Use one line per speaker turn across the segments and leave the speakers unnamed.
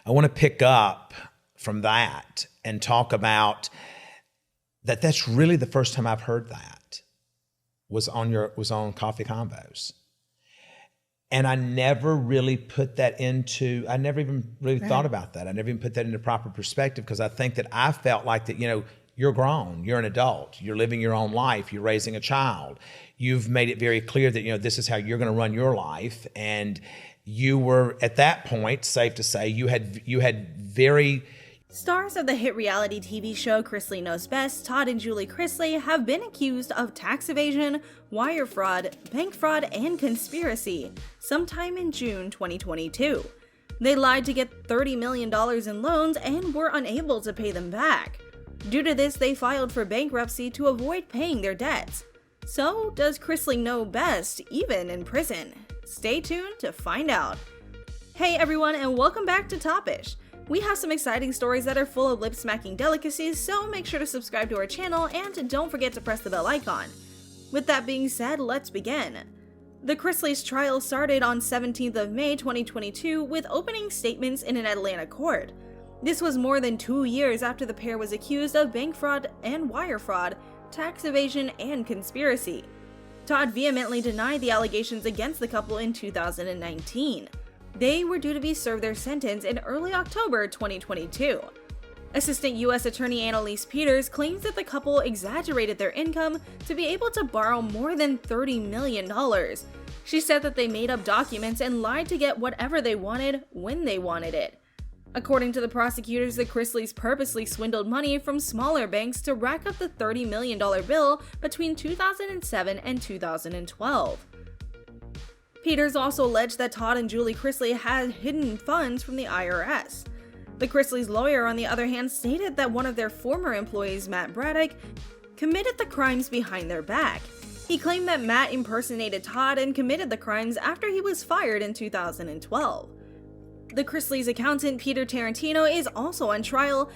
I want to pick up from that and talk about that. That's really the first time I've heard that was on Coffee Convos. And I never really put that into, I never even really thought about that. I never even put that into proper perspective, because I think that I felt like that, you're grown, you're an adult, you're living your own life, you're raising a child. You've made it very clear that, this is how you're going to run your life. And you were, at that point, safe to say, you had very...
Stars of the hit reality TV show Chrisley Knows Best, Todd and Julie Chrisley, have been accused of tax evasion, wire fraud, bank fraud, and conspiracy sometime in June 2022. They lied to get $30 million in loans and were unable to pay them back. Due to this, they filed for bankruptcy to avoid paying their debts. So, does Chrisley know best, even in prison? Stay tuned to find out. Hey everyone, and welcome back to Topish. We have some exciting stories that are full of lip-smacking delicacies, so make sure to subscribe to our channel and don't forget to press the bell icon. With that being said, let's begin. The Chrisleys' trial started on 17th of May 2022 with opening statements in an Atlanta court. This was more than 2 years after the pair was accused of bank fraud and wire fraud, tax evasion, and conspiracy. Todd vehemently denied the allegations against the couple in 2019. They were due to be served their sentence in early October 2022. Assistant U.S. Attorney Annalise Peters claims that the couple exaggerated their income to be able to borrow more than $30 million. She said that they made up documents and lied to get whatever they wanted when they wanted it. According to the prosecutors, the Chrisleys purposely swindled money from smaller banks to rack up the $30 million bill between 2007 and 2012. Peters also alleged that Todd and Julie Chrisley had hidden funds from the IRS. The Chrisleys' lawyer, on the other hand, stated that one of their former employees, Matt Braddock, committed the crimes behind their back. He claimed that Matt impersonated Todd and committed the crimes after he was fired in 2012. The Chrisleys' accountant, Peter Tarantino, is also on trial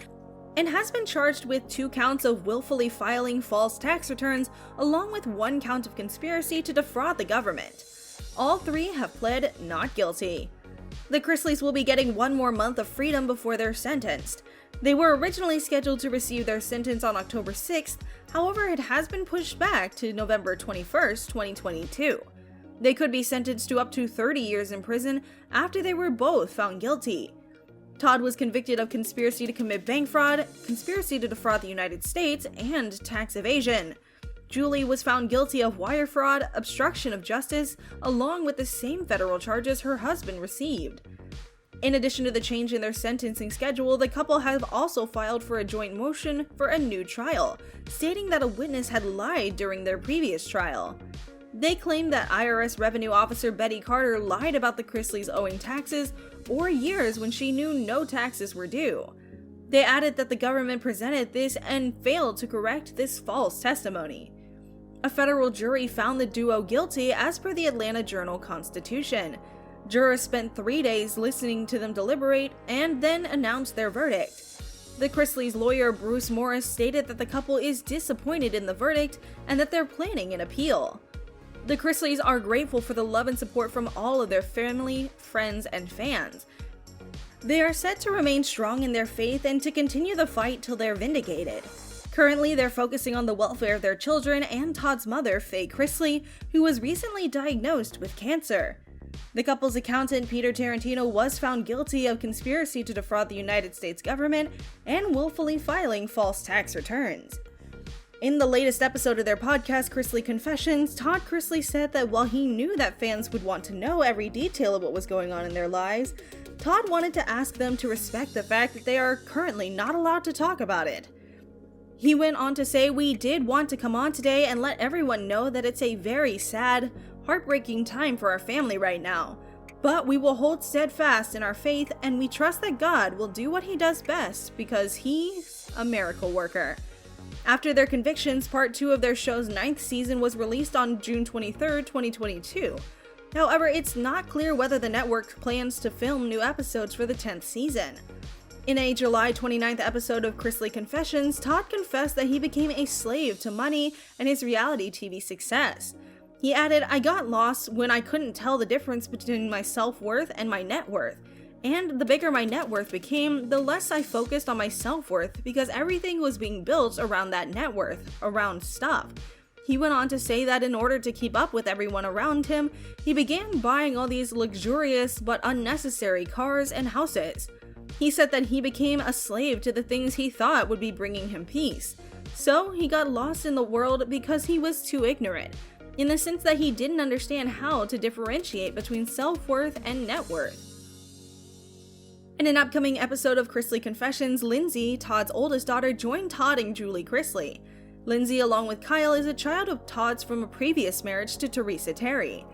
and has been charged with 2 counts of willfully filing false tax returns, along with 1 count of conspiracy to defraud the government. All 3 have pled not guilty. The Chrisleys will be getting 1 more month of freedom before they're sentenced. They were originally scheduled to receive their sentence on October 6th, however it has been pushed back to November 21st, 2022. They could be sentenced to up to 30 years in prison after they were both found guilty. Todd was convicted of conspiracy to commit bank fraud, conspiracy to defraud the United States, and tax evasion. Julie was found guilty of wire fraud, obstruction of justice, along with the same federal charges her husband received. In addition to the change in their sentencing schedule, the couple have also filed for a joint motion for a new trial, stating that a witness had lied during their previous trial. They claim that IRS Revenue Officer Betty Carter lied about the Chrisleys owing taxes or years when she knew no taxes were due. They added that the government presented this and failed to correct this false testimony. A federal jury found the duo guilty as per the Atlanta Journal-Constitution. Jurors spent 3 days listening to them deliberate and then announced their verdict. The Chrisleys' lawyer Bruce Morris stated that the couple is disappointed in the verdict and that they're planning an appeal. The Chrisleys are grateful for the love and support from all of their family, friends, and fans. They are set to remain strong in their faith and to continue the fight till they're vindicated. Currently, they're focusing on the welfare of their children and Todd's mother, Faye Chrisley, who was recently diagnosed with cancer. The couple's accountant, Peter Tarantino, was found guilty of conspiracy to defraud the United States government and willfully filing false tax returns. In the latest episode of their podcast, Chrisley Confessions, Todd Chrisley said that while he knew that fans would want to know every detail of what was going on in their lives, Todd wanted to ask them to respect the fact that they are currently not allowed to talk about it. He went on to say, "We did want to come on today and let everyone know that it's a very sad, heartbreaking time for our family right now. But we will hold steadfast in our faith and we trust that God will do what he does best because he's a miracle worker." After their convictions, part 2 of their show's 9th season was released on June 23, 2022. However, it's not clear whether the network plans to film new episodes for the 10th season. In a July 29th episode of Chrisley Confessions, Todd confessed that he became a slave to money and his reality TV success. He added, "I got lost when I couldn't tell the difference between my self-worth and my net worth, And the bigger my net worth became, the less I focused on my self-worth because everything was being built around that net worth, around stuff. He went on to say that in order to keep up with everyone around him, he began buying all these luxurious but unnecessary cars and houses. He said that he became a slave to the things he thought would be bringing him peace. So he got lost in the world because he was too ignorant, in the sense that he didn't understand how to differentiate between self-worth and net worth. In an upcoming episode of Chrisley Confessions, Lindsay, Todd's oldest daughter, joined Todd and Julie Chrisley. Lindsay, along with Kyle, is a child of Todd's from a previous marriage to Teresa Terry.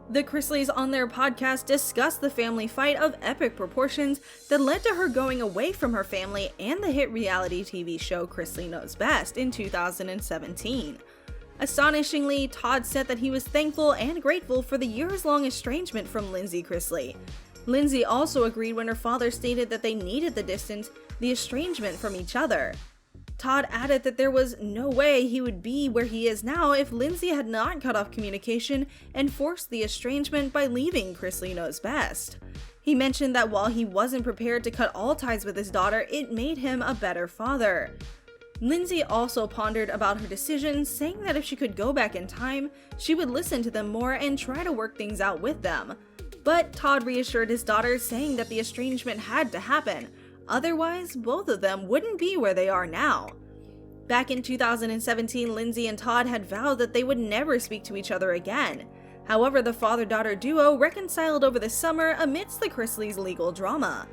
The Chrisleys on their podcast discussed the family fight of epic proportions that led to her going away from her family and the hit reality TV show Chrisley Knows Best in 2017. Astonishingly, Todd said that he was thankful and grateful for the years-long estrangement from Lindsay Chrisley. Lindsay also agreed when her father stated that they needed the distance, the estrangement from each other. Todd added that there was no way he would be where he is now if Lindsay had not cut off communication and forced the estrangement by leaving Chrisley Knows Best. He mentioned that while he wasn't prepared to cut all ties with his daughter, it made him a better father. Lindsay also pondered about her decision, saying that if she could go back in time, she would listen to them more and try to work things out with them. But Todd reassured his daughter, saying that the estrangement had to happen, otherwise both of them wouldn't be where they are now. Back in 2017, Lindsay and Todd had vowed that they would never speak to each other again. However, the father-daughter duo reconciled over the summer amidst the Chrisleys' legal drama.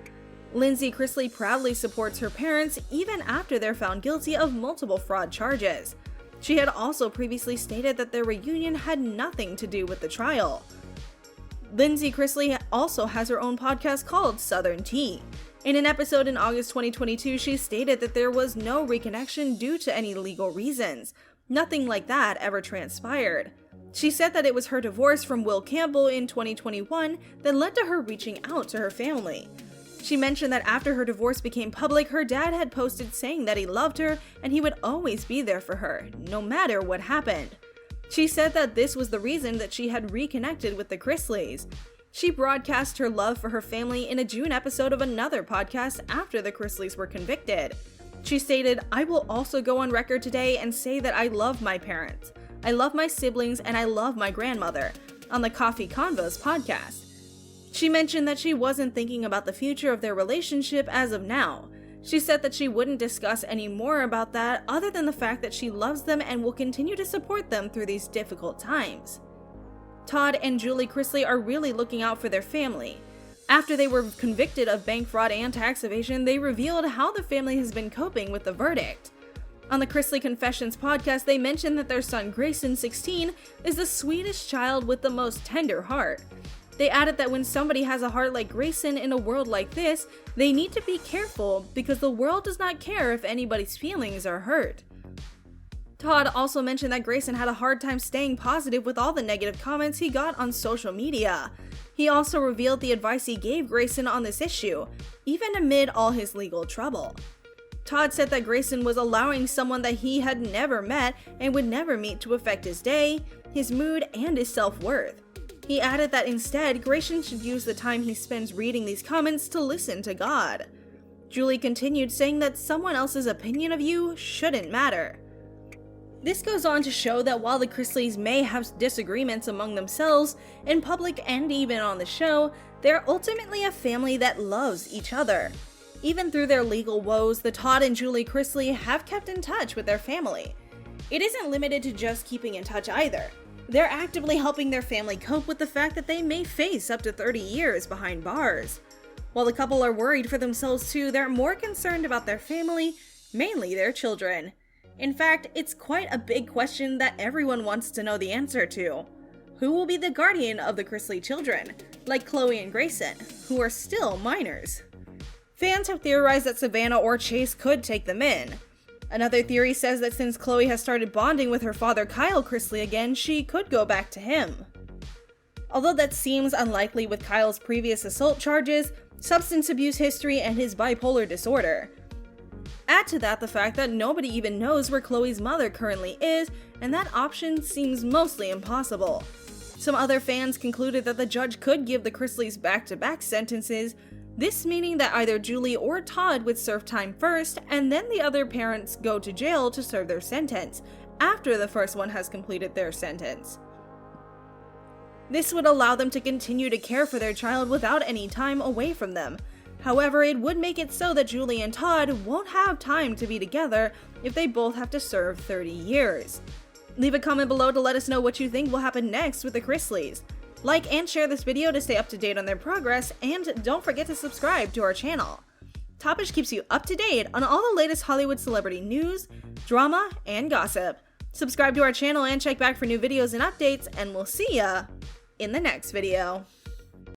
Lindsay Chrisley proudly supports her parents even after they're found guilty of multiple fraud charges. She had also previously stated that their reunion had nothing to do with the trial. Lindsay Chrisley also has her own podcast called Southern Tea. In an episode in August 2022, she stated that there was no reconnection due to any legal reasons. Nothing like that ever transpired. She said that it was her divorce from Will Campbell in 2021 that led to her reaching out to her family. She mentioned that after her divorce became public, her dad had posted saying that he loved her and he would always be there for her, no matter what happened. She said that this was the reason that she had reconnected with the Chrisleys. She broadcast her love for her family in a June episode of another podcast after the Chrisleys were convicted. She stated, "I will also go on record today and say that I love my parents. I love my siblings and I love my grandmother," on the Coffee Convos podcast. She mentioned that she wasn't thinking about the future of their relationship as of now. She said that she wouldn't discuss any more about that other than the fact that she loves them and will continue to support them through these difficult times. Todd and Julie Chrisley are really looking out for their family. After they were convicted of bank fraud and tax evasion, they revealed how the family has been coping with the verdict. On the Chrisley Confessions podcast, they mentioned that their son Grayson, 16, is the sweetest child with the most tender heart. They added that when somebody has a heart like Grayson in a world like this, they need to be careful because the world does not care if anybody's feelings are hurt. Todd also mentioned that Grayson had a hard time staying positive with all the negative comments he got on social media. He also revealed the advice he gave Grayson on this issue, even amid all his legal trouble. Todd said that Grayson was allowing someone that he had never met and would never meet to affect his day, his mood, and his self-worth. He added that instead, Grayson should use the time he spends reading these comments to listen to God. Julie continued, saying that someone else's opinion of you shouldn't matter. This goes on to show that while the Chrisleys may have disagreements among themselves, in public and even on the show, they're ultimately a family that loves each other. Even through their legal woes, the Todd and Julie Chrisley have kept in touch with their family. It isn't limited to just keeping in touch either. They're actively helping their family cope with the fact that they may face up to 30 years behind bars. While the couple are worried for themselves too, they're more concerned about their family, mainly their children. In fact, it's quite a big question that everyone wants to know the answer to. Who will be the guardian of the Chrisley children, like Chloe and Grayson, who are still minors? Fans have theorized that Savannah or Chase could take them in. Another theory says that since Chloe has started bonding with her father Kyle Chrisley again, she could go back to him. Although that seems unlikely with Kyle's previous assault charges, substance abuse history, and his bipolar disorder. Add to that the fact that nobody even knows where Chloe's mother currently is, and that option seems mostly impossible. Some other fans concluded that the judge could give the Chrisleys back-to-back sentences, This meaning that either Julie or Todd would serve time first, and then the other parents go to jail to serve their sentence, after the first one has completed their sentence. This would allow them to continue to care for their child without any time away from them. However, it would make it so that Julie and Todd won't have time to be together if they both have to serve 30 years. Leave a comment below to let us know what you think will happen next with the Chrisleys. Like and share this video to stay up to date on their progress, and don't forget to subscribe to our channel. Topish keeps you up to date on all the latest Hollywood celebrity news, drama, and gossip. Subscribe to our channel and check back for new videos and updates, and we'll see ya in the next video.